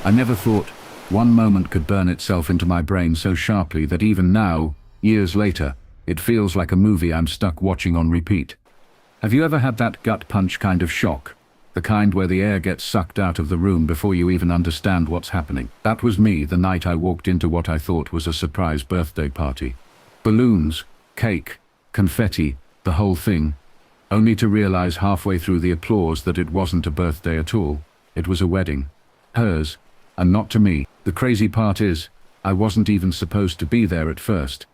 I never thought one moment could burn itself into my brain so sharply that even now, years later, it feels like a movie I'm stuck watching on repeat. Have you ever had that gut punch kind of shock? The kind where the air gets sucked out of the room before you even understand what's happening. That was me the night I walked into what I thought was a surprise birthday party. Balloons, cake, confetti, the whole thing. Only to realize halfway through the applause that it wasn't a birthday at all. It was a wedding. Hers, and not to me. The crazy part is, I wasn't even supposed to be there at first.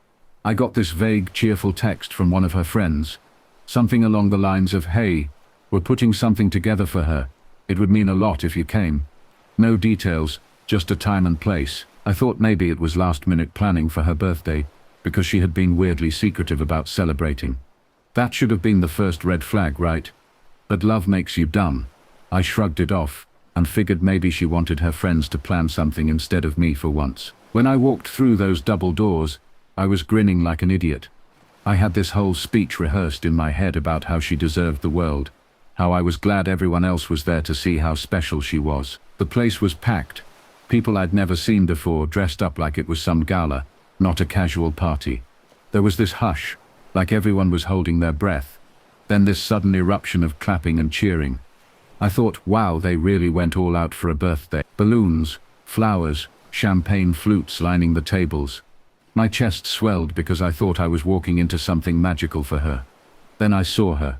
I got this vague, cheerful text from one of her friends. Something along the lines of, "Hey, we're putting something together for her. It would mean a lot if you came." No details, just a time and place. I thought maybe it was last-minute planning for her birthday, because she had been weirdly secretive about celebrating. That should have been the first red flag, right? But love makes you dumb. I shrugged it off, and figured maybe she wanted her friends to plan something instead of me for once. When I walked through those double doors, I was grinning like an idiot. I had this whole speech rehearsed in my head about how she deserved the world, how I was glad everyone else was there to see how special she was. The place was packed. People I'd never seen before dressed up like it was some gala, not a casual party. There was this hush, like everyone was holding their breath. Then this sudden eruption of clapping and cheering. I thought, wow, they really went all out for a birthday. Balloons, flowers, champagne flutes lining the tables. My chest swelled because I thought I was walking into something magical for her. Then I saw her.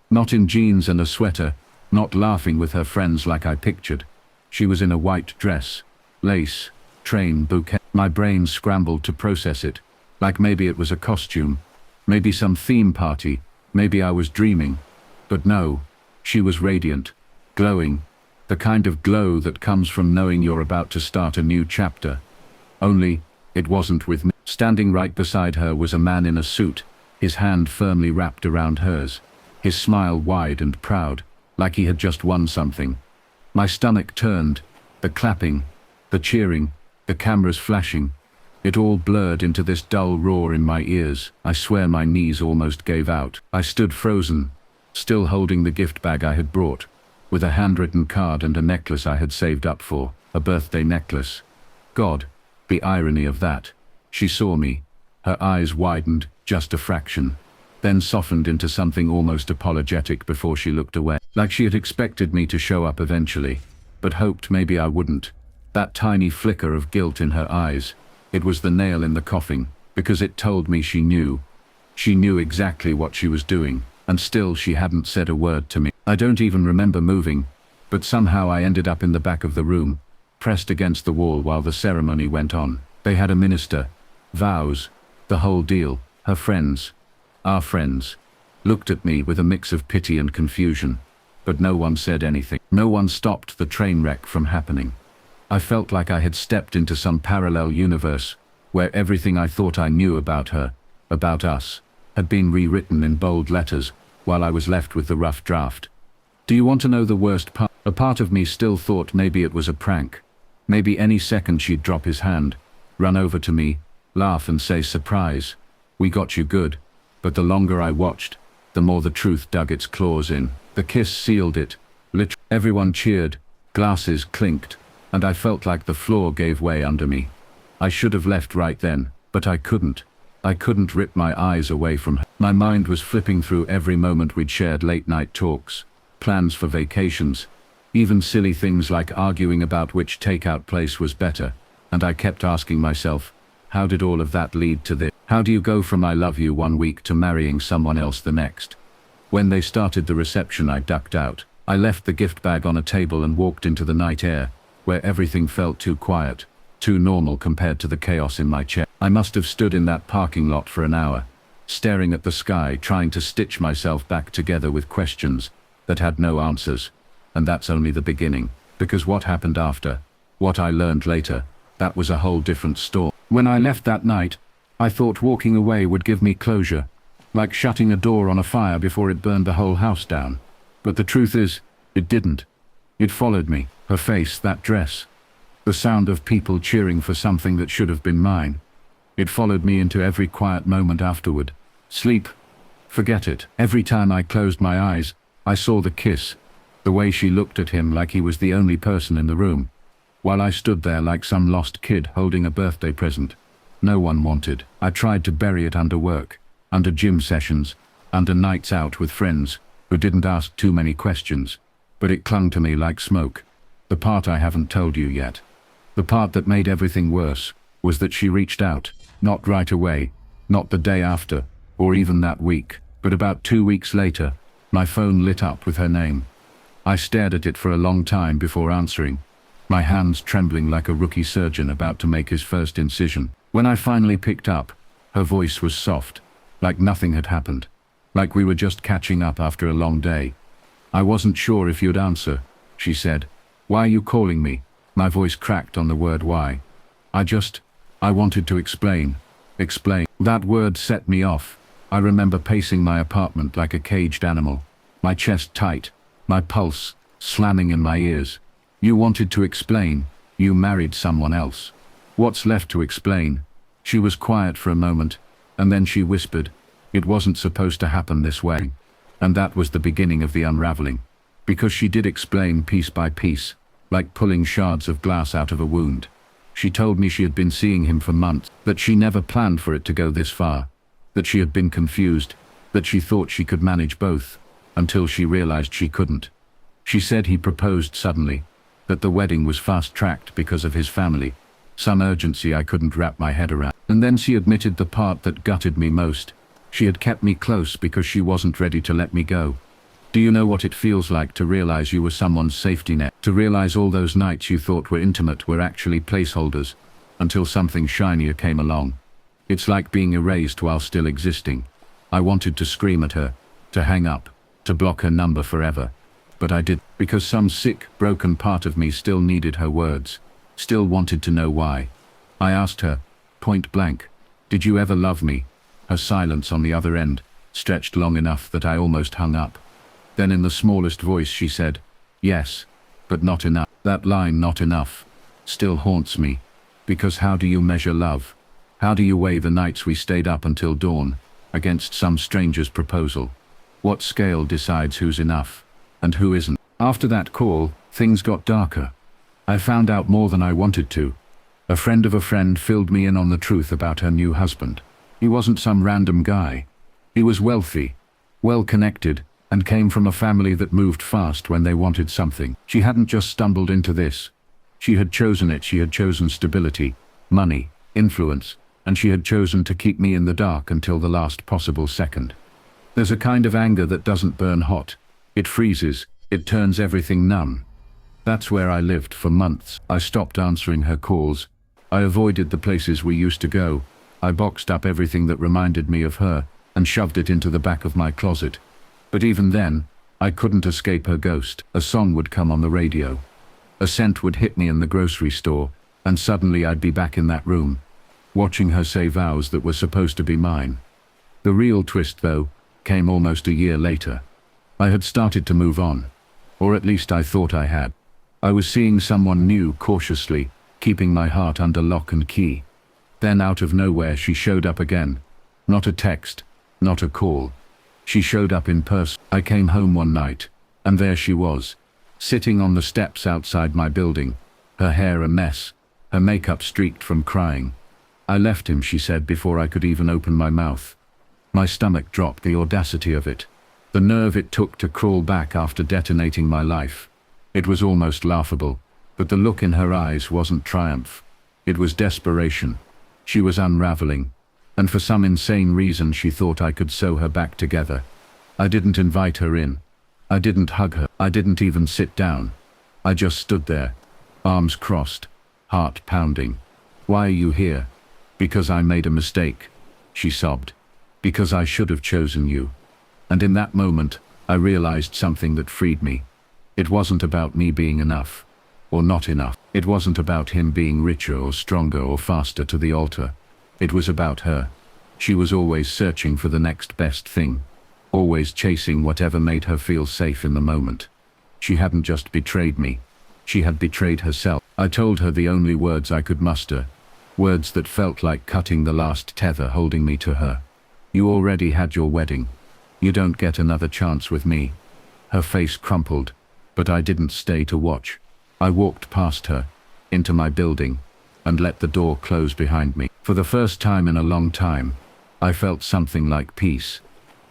Not in jeans and a sweater, not laughing with her friends like I pictured. She was in a white dress, lace, train, bouquet. My brain scrambled to process it, like maybe it was a costume, maybe some theme party, maybe I was dreaming. But no, she was radiant, glowing, the kind of glow that comes from knowing you're about to start a new chapter. Only, it wasn't with me. Standing right beside her was a man in a suit, his hand firmly wrapped around hers, his smile wide and proud, like he had just won something. My stomach turned, the clapping, the cheering, the cameras flashing. It all blurred into this dull roar in my ears. I swear my knees almost gave out. I stood frozen, still holding the gift bag I had brought, with a handwritten card and a necklace I had saved up for, a birthday necklace. God, the irony of that. She saw me. Her eyes widened, just a fraction, then softened into something almost apologetic before she looked away. Like she had expected me to show up eventually, but hoped maybe I wouldn't. That tiny flicker of guilt in her eyes. It was the nail in the coffin, because it told me she knew. She knew exactly what she was doing, and still she hadn't said a word to me. I don't even remember moving, but somehow I ended up in the back of the room, pressed against the wall while the ceremony went on. They had a minister, vows, the whole deal. Her friends, our friends, looked at me with a mix of pity and confusion, but no one said anything. No one stopped the train wreck from happening. I felt like I had stepped into some parallel universe, where everything I thought I knew about her, about us, had been rewritten in bold letters, while I was left with the rough draft. Do you want to know the worst part? A part of me still thought maybe it was a prank. Maybe any second she'd drop his hand, run over to me, laugh and say, "Surprise, we got you good." But the longer I watched, the more the truth dug its claws in. The kiss sealed it. Literally, everyone cheered, glasses clinked, and I felt like the floor gave way under me. I should have left right then, but I couldn't. I couldn't rip my eyes away from her. My mind was flipping through every moment we'd shared, late-night talks, plans for vacations, even silly things like arguing about which takeout place was better, and I kept asking myself, how did all of that lead to this? How do you go from "I love you" one week to marrying someone else the next? When they started the reception, I ducked out. I left the gift bag on a table and walked into the night air, where everything felt too quiet, too normal compared to the chaos in my chair. I must have stood in that parking lot for an hour, staring at the sky, trying to stitch myself back together with questions that had no answers. And that's only the beginning, because what happened after, what I learned later, that was a whole different story. When I left that night, I thought walking away would give me closure, like shutting a door on a fire before it burned the whole house down. But the truth is, it didn't. It followed me. Her face, that dress, the sound of people cheering for something that should have been mine. It followed me into every quiet moment afterward. Sleep, forget it. Every time I closed my eyes, I saw the kiss, the way she looked at him like he was the only person in the room. while I stood there like some lost kid holding a birthday present no one wanted. I tried to bury it under work, under gym sessions, under nights out with friends who didn't ask too many questions, but it clung to me like smoke. The part I haven't told you yet, the part that made everything worse, was that she reached out, not right away, not the day after, or even that week, but about 2 weeks later. My phone lit up with her name. I stared at it for a long time before answering, my hands trembling like a rookie surgeon about to make his first incision. When I finally picked up, her voice was soft, like nothing had happened, like we were just catching up after a long day. "I wasn't sure if you'd answer," she said. "Why are you calling me?" My voice cracked on the word why. I wanted to explain. That word set me off. I remember pacing my apartment like a caged animal, my chest tight, my pulse slamming in my ears. "You wanted to explain? You married someone else. What's left to explain?" She was quiet for a moment, and then she whispered, "It wasn't supposed to happen this way." And that was the beginning of the unraveling. Because she did explain piece by piece, like pulling shards of glass out of a wound. She told me she had been seeing him for months, that she never planned for it to go this far, that she had been confused, that she thought she could manage both, until she realized she couldn't. She said he proposed suddenly, that the wedding was fast-tracked because of his family, some urgency I couldn't wrap my head around. And then she admitted the part that gutted me most. She had kept me close because she wasn't ready to let me go. Do you know what it feels like to realize you were someone's safety net? To realize all those nights you thought were intimate were actually placeholders, until something shinier came along. It's like being erased while still existing. I wanted to scream at her, to hang up, to block her number forever. But I did, because some sick, broken part of me still needed her words, still wanted to know why. I asked her, point blank, "Did you ever love me?" Her silence on the other end stretched long enough that I almost hung up. Then in the smallest voice she said, "Yes, but not enough." That line, "not enough," still haunts me, because how do you measure love? How do you weigh the nights we stayed up until dawn, against some stranger's proposal? What scale decides who's enough, and who isn't? After that call, things got darker. I found out more than I wanted to. A friend of a friend filled me in on the truth about her new husband. He wasn't some random guy. He was wealthy, well-connected, and came from a family that moved fast when they wanted something. She hadn't just stumbled into this. She had chosen it. She had chosen stability, money, influence, and she had chosen to keep me in the dark until the last possible second. There's a kind of anger that doesn't burn hot. It freezes. It turns everything numb. That's where I lived for months. I stopped answering her calls. I avoided the places we used to go. I boxed up everything that reminded me of her and shoved it into the back of my closet. But even then, I couldn't escape her ghost. A song would come on the radio. A scent would hit me in the grocery store, and suddenly I'd be back in that room, watching her say vows that were supposed to be mine. The real twist, though, came almost a year later. I had started to move on, or at least I thought I had. I was seeing someone new cautiously, keeping my heart under lock and key. Then out of nowhere she showed up again. Not a text, not a call. She showed up in person. I came home one night, and there she was, sitting on the steps outside my building, her hair a mess, her makeup streaked from crying. "I left him," she said before I could even open my mouth. My stomach dropped, the audacity of it, the nerve it took to crawl back after detonating my life. It was almost laughable, but the look in her eyes wasn't triumph. It was desperation. She was unraveling, and for some insane reason she thought I could sew her back together. I didn't invite her in. I didn't hug her. I didn't even sit down. I just stood there, arms crossed, heart pounding. "Why are you here?" "Because I made a mistake," she sobbed. "Because I should have chosen you." And in that moment, I realized something that freed me. It wasn't about me being enough, or not enough. It wasn't about him being richer or stronger or faster to the altar. It was about her. She was always searching for the next best thing, always chasing whatever made her feel safe in the moment. She hadn't just betrayed me. She had betrayed herself. I told her the only words I could muster, words that felt like cutting the last tether holding me to her. "You already had your wedding. You don't get another chance with me." Her face crumpled, but I didn't stay to watch. I walked past her, into my building, and let the door close behind me. For the first time in a long time, I felt something like peace.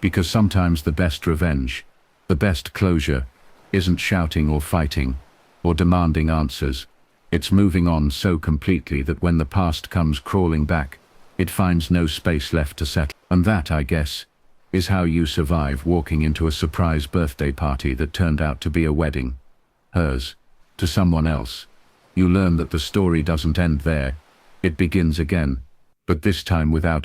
Because sometimes the best revenge, the best closure, isn't shouting or fighting, or demanding answers. It's moving on so completely that when the past comes crawling back, it finds no space left to settle. And that, I guess, is how you survive walking into a surprise birthday party that turned out to be a wedding. Hers. To someone else. You learn that the story doesn't end there. It begins again. But this time without